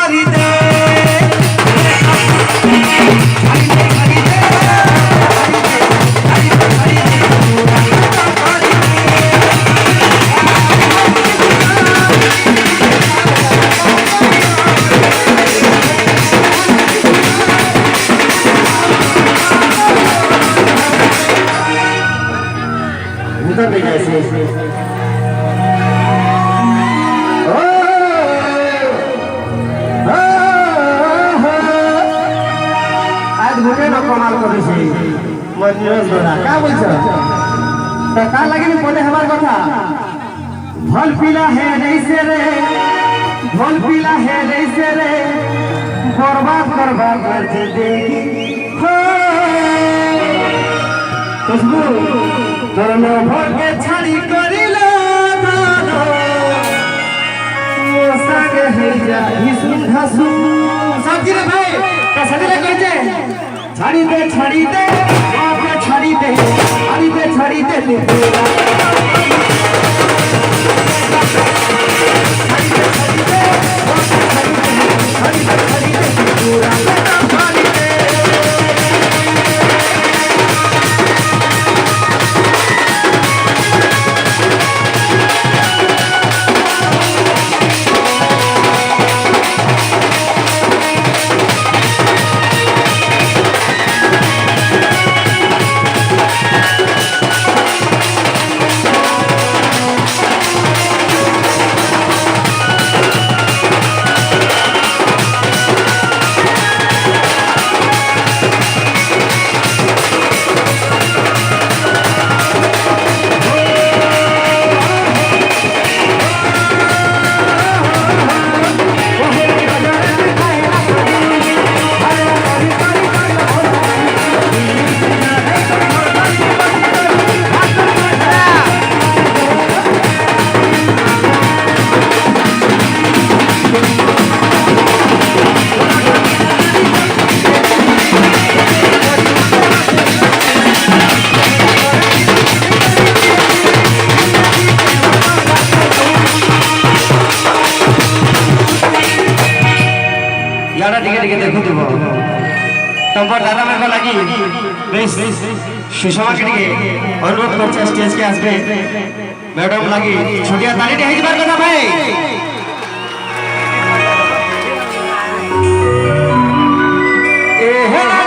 करी दे कमाल करेছি মজুর ধরা का বলছ তো কা লাগি পড়ে হবার কথা ঢোল পিলা হে রইছে রে ঢোল পিলা হে রইছে রে বরবাদ করবা করতে দেখি हो खुशबू তোর নো ভোগে ছাড়ি করিলো দাদা मोसाके हे जा हिसु हसु सब रे भाई कैसे रे कहते छाड़ी दे आपे छाड़ी दे छाड़ी दे तेरा छाड़ी दे पूरा छाड़ी दे देखो देव तुम्हार दादा मेरे को लगी बेस सुषमा के अनुरोध कर स्टेज के आसबे मैडम लगी छोटिया ताली टे हिजबार कथा भाई ए